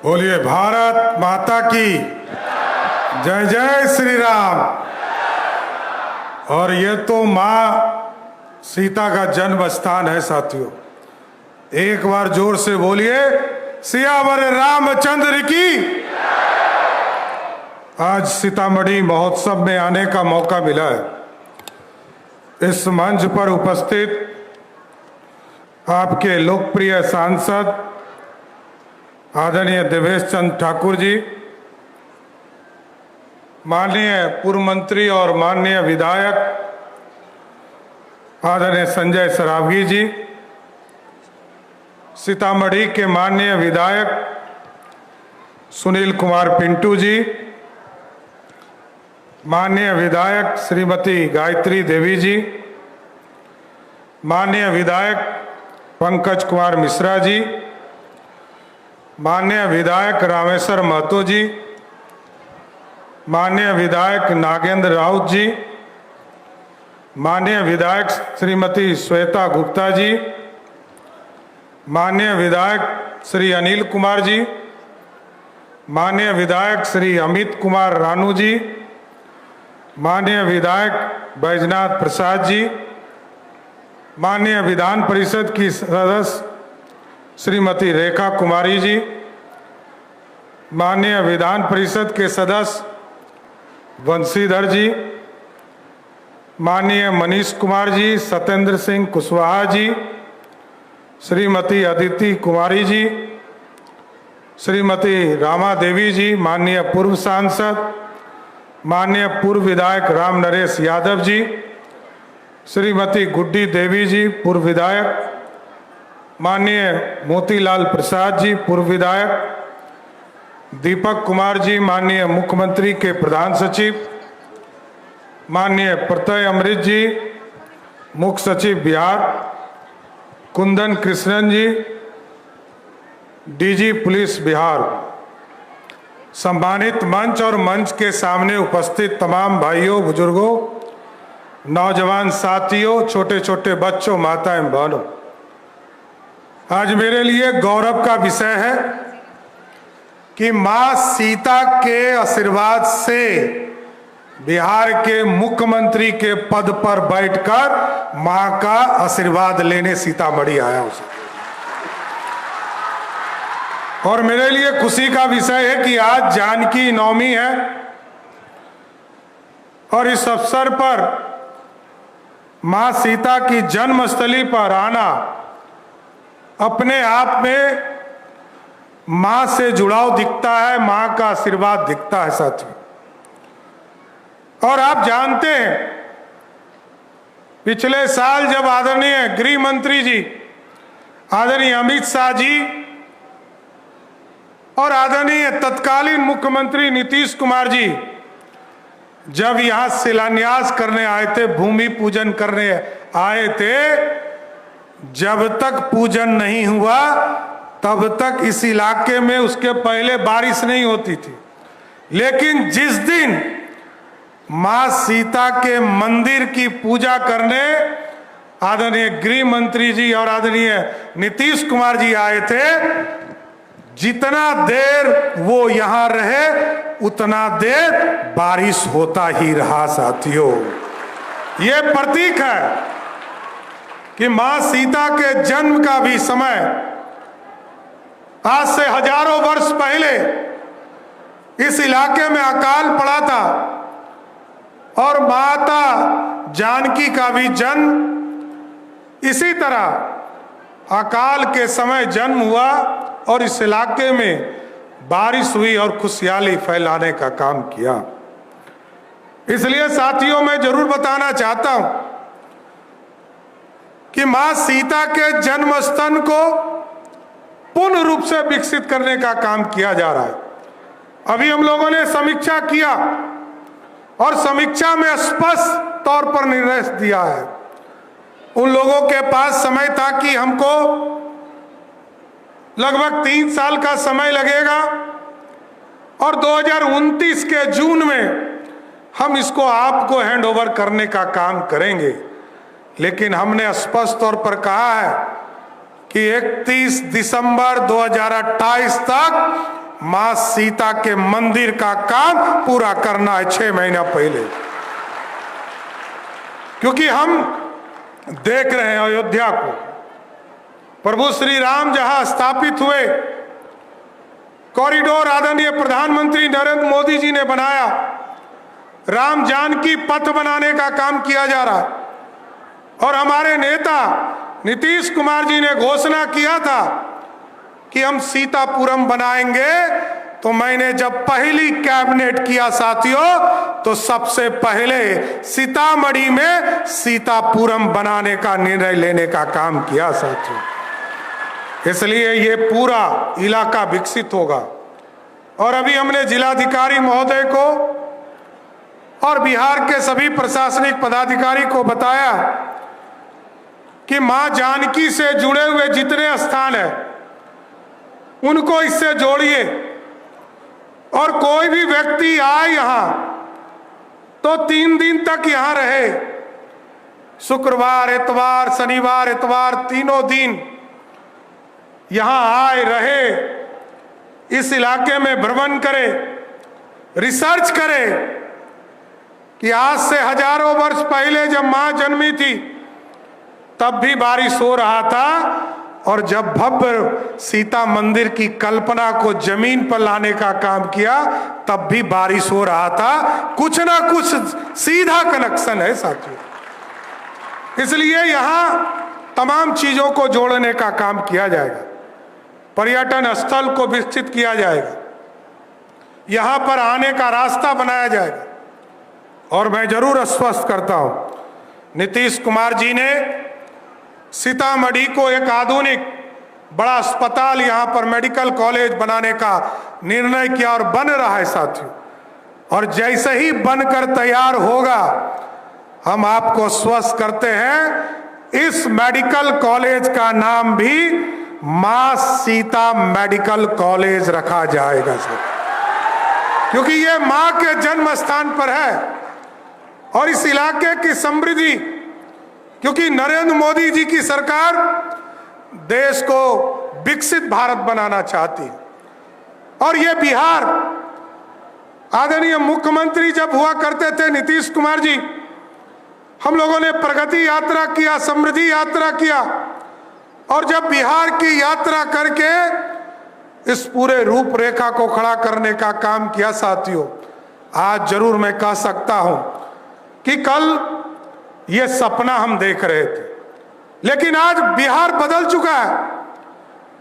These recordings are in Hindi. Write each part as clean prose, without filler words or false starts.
बोलिए भारत माता की जय। जय श्री राम। और ये तो माँ सीता का जन्म स्थान है साथियों। एक बार जोर से बोलिए सियावर रामचंद्र की। आज सीतामढ़ी महोत्सव में आने का मौका मिला है। इस मंच पर उपस्थित आपके लोकप्रिय सांसद आदरणीय देवेश चंद्र ठाकुर जी, माननीय पूर्व मंत्री और माननीय विधायक आदरणीय संजय सरावगी जी, सीतामढ़ी के माननीय विधायक सुनील कुमार पिंटू जी, माननीय विधायक श्रीमती गायत्री देवी जी, माननीय विधायक पंकज कुमार मिश्रा जी, माननीय विधायक रामेश्वर महतो जी, माननीय विधायक नागेंद्र राउत जी, माननीय विधायक श्रीमती श्वेता गुप्ता जी, माननीय विधायक श्री अनिल कुमार जी, माननीय विधायक श्री अमित कुमार रानू जी, माननीय विधायक बैजनाथ प्रसाद जी, माननीय विधान परिषद की सदस्य श्रीमती रेखा कुमारी जी, माननीय विधान परिषद के सदस्य बंशीधर जी, माननीय मनीष कुमार जी, सत्येंद्र सिंह कुशवाहा जी, श्रीमती अदिति कुमारी जी, श्रीमती रामा देवी जी, माननीय पूर्व सांसद माननीय पूर्व विधायक राम नरेश यादव जी, श्रीमती गुड्डी देवी जी पूर्व विधायक, माननीय मोतीलाल प्रसाद जी पूर्व विधायक, दीपक कुमार जी माननीय मुख्यमंत्री के प्रधान सचिव, माननीय प्रत्यय अमृत जी मुख्य सचिव बिहार, कुंदन कृष्णन जी डीजी पुलिस बिहार, सम्मानित मंच और मंच के सामने उपस्थित तमाम भाइयों बुजुर्गों, नौजवान साथियों, छोटे छोटे बच्चों, माताएं बहनों, आज मेरे लिए गौरव का विषय है कि मां सीता के आशीर्वाद से बिहार के मुख्यमंत्री के पद पर बैठकर मां का आशीर्वाद लेने सीतामढ़ी आया हूं। और मेरे लिए खुशी का विषय है कि आज जानकी नवमी है और इस अवसर पर मां सीता की जन्मस्थली पर आना अपने आप में मां से जुड़ाव दिखता है, मां का आशीर्वाद दिखता है साथियों। और आप जानते हैं पिछले साल जब आदरणीय गृह मंत्री जी आदरणीय अमित शाह जी और आदरणीय तत्कालीन मुख्यमंत्री नीतीश कुमार जी जब यहां शिलान्यास करने आए थे, भूमि पूजन करने आए थे, जब तक पूजन नहीं हुआ तब तक इस इलाके में उसके पहले बारिश नहीं होती थी। लेकिन जिस दिन मां सीता के मंदिर की पूजा करने आदरणीय गृह मंत्री जी और आदरणीय नीतीश कुमार जी आए थे, जितना देर वो यहां रहे उतना देर बारिश होता ही रहा साथियों। ये प्रतीक है कि मां सीता के जन्म का भी समय आज से हजारों वर्ष पहले इस इलाके में अकाल पड़ा था और माता जानकी का भी जन्म इसी तरह अकाल के समय जन्म हुआ और इस इलाके में बारिश हुई और खुशहाली फैलाने का काम किया। इसलिए साथियों मैं जरूर बताना चाहता हूं कि मां सीता के जन्म स्थल को पूर्ण रूप से विकसित करने का काम किया जा रहा है। अभी हम लोगों ने समीक्षा किया और समीक्षा में स्पष्ट तौर पर निर्णय दिया है। उन लोगों के पास समय था कि हमको लगभग 3 साल का समय लगेगा और 2029 के जून में हम इसको आपको हैंडओवर करने का काम करेंगे। लेकिन हमने स्पष्ट तौर पर कहा है कि 31 दिसंबर 2028 तक मां सीता के मंदिर का काम पूरा करना है 6 महीना पहले, क्योंकि हम देख रहे हैं अयोध्या को, प्रभु श्री राम जहां स्थापित हुए, कॉरिडोर आदरणीय प्रधानमंत्री नरेंद्र मोदी जी ने बनाया, राम जानकी पथ बनाने का काम किया जा रहा है। और हमारे नेता नीतीश कुमार जी ने घोषणा किया था कि हम सीतापुरम बनाएंगे। तो मैंने जब पहली कैबिनेट किया साथियों, तो सबसे पहले सीतामढ़ी में सीतापुरम बनाने का निर्णय लेने का काम किया साथियों। इसलिए ये पूरा इलाका विकसित होगा। और अभी हमने जिलाधिकारी महोदय को और बिहार के सभी प्रशासनिक पदाधिकारी को बताया कि मां जानकी से जुड़े हुए जितने स्थान हैं उनको इससे जोड़िए, और कोई भी व्यक्ति आए यहां तो 3 दिन तक यहां रहे, शुक्रवार इतवार शनिवार इतवार तीनों दिन यहां आए रहे, इस इलाके में भ्रमण करे, रिसर्च करे कि आज से हजारों वर्ष पहले जब मां जन्मी थी तब भी बारिश हो रहा था, और जब भव्य सीता मंदिर की कल्पना को जमीन पर लाने का काम किया तब भी बारिश हो रहा था। कुछ ना कुछ सीधा कनेक्शन है साथियों। इसलिए यहां तमाम चीजों को जोड़ने का काम किया जाएगा, पर्यटन स्थल को विकसित किया जाएगा, यहां पर आने का रास्ता बनाया जाएगा। और मैं जरूर आश्वस्त करता हूं, नीतीश कुमार जी ने सीतामढ़ी को एक आधुनिक बड़ा अस्पताल, यहां पर मेडिकल कॉलेज बनाने का निर्णय किया और बन रहा है साथियों। और जैसे ही बनकर तैयार होगा, हम आपको स्वस्थ करते हैं, इस मेडिकल कॉलेज का नाम भी मां सीता मेडिकल कॉलेज रखा जाएगा सर, क्योंकि ये मां के जन्म स्थान पर है। और इस इलाके की समृद्धि, क्योंकि नरेंद्र मोदी जी की सरकार देश को विकसित भारत बनाना चाहती है, और ये बिहार आदरणीय मुख्यमंत्री जब हुआ करते थे नीतीश कुमार जी, हम लोगों ने प्रगति यात्रा किया, समृद्धि यात्रा किया, और जब बिहार की यात्रा करके इस पूरे रूपरेखा को खड़ा करने का काम किया साथियों, आज जरूर मैं कह सकता हूं कि कल ये सपना हम देख रहे थे, लेकिन आज बिहार बदल चुका है।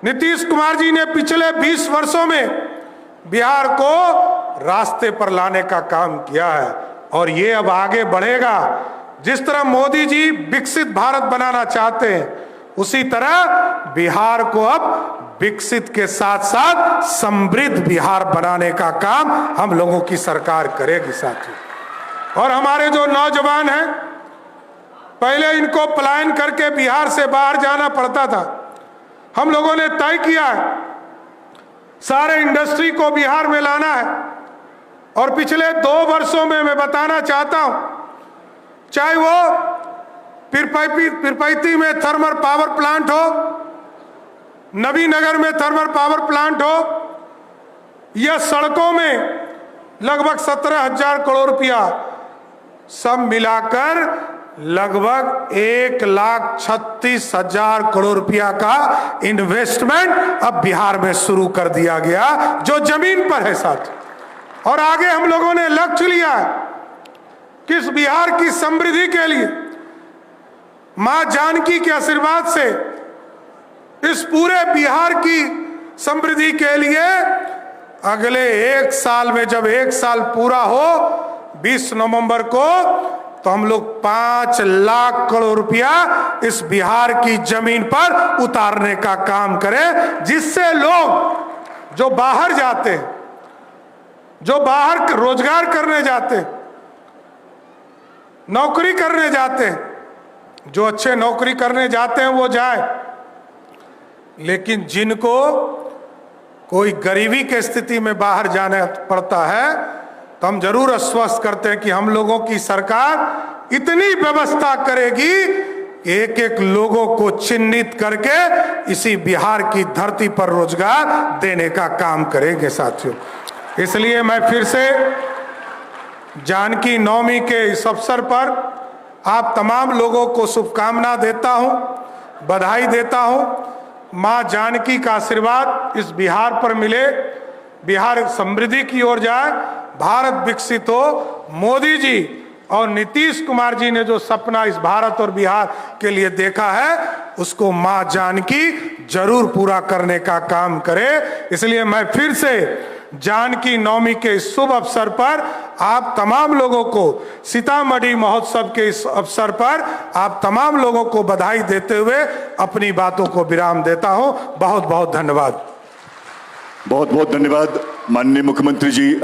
नीतीश कुमार जी ने पिछले 20 वर्षों में बिहार को रास्ते पर लाने का काम किया है, और ये अब आगे बढ़ेगा। जिस तरह मोदी जी विकसित भारत बनाना चाहते हैं, उसी तरह बिहार को अब विकसित के साथ साथ समृद्ध बिहार बनाने का काम हम लोगों की सरकार करेगी साथियों। और हमारे जो नौजवान हैं, पहले इनको पलायन करके बिहार से बाहर जाना पड़ता था, हम लोगों ने तय किया है सारे इंडस्ट्री को बिहार में लाना है। और पिछले 2 वर्षों में मैं बताना चाहता हूं, चाहे वो पीरपैती में थर्मल पावर प्लांट हो, नबीनगर में थर्मल पावर प्लांट हो, या सड़कों में लगभग 17,000 करोड़ रुपया, सब मिलाकर लगभग 1,36,000 करोड़ रुपया का इन्वेस्टमेंट अब बिहार में शुरू कर दिया गया, जो जमीन पर है साथ। और आगे हम लोगों ने लक्ष्य लिया है कि इस बिहार की समृद्धि के लिए मां जानकी के आशीर्वाद से इस पूरे बिहार की समृद्धि के लिए अगले 1 साल में, जब 1 साल पूरा हो 20 नवंबर को, तो हम लोग 5 लाख करोड़ रुपया इस बिहार की जमीन पर उतारने का काम करें, जिससे लोग जो बाहर जाते हैं, जो बाहर रोजगार करने जाते हैं, नौकरी करने जाते हैं, जो अच्छे नौकरी करने जाते हैं वो जाए, लेकिन जिनको कोई गरीबी के स्थिति में बाहर जाना पड़ता है, तो हम जरूर आश्वस्त करते हैं कि हम लोगों की सरकार इतनी व्यवस्था करेगी एक एक लोगों को चिन्हित करके इसी बिहार की धरती पर रोजगार देने का काम करेंगे साथियों। इसलिए मैं फिर से जानकी नवमी के इस अवसर पर आप तमाम लोगों को शुभकामना देता हूं, बधाई देता हूं। मां जानकी का आशीर्वाद इस बिहार पर मिले, बिहार समृद्धि की ओर जाए, भारत विकसित हो। मोदी जी और नीतीश कुमार जी ने जो सपना इस भारत और बिहार के लिए देखा है, उसको मां जानकी जरूर पूरा करने का काम करे। इसलिए मैं फिर से जानकी नवमी के इस शुभ अवसर पर आप तमाम लोगों को, सीतामढ़ी महोत्सव के इस अवसर पर आप तमाम लोगों को बधाई देते हुए अपनी बातों को विराम देता हूं। बहुत बहुत धन्यवाद। बहुत बहुत धन्यवाद माननीय मुख्यमंत्री जी।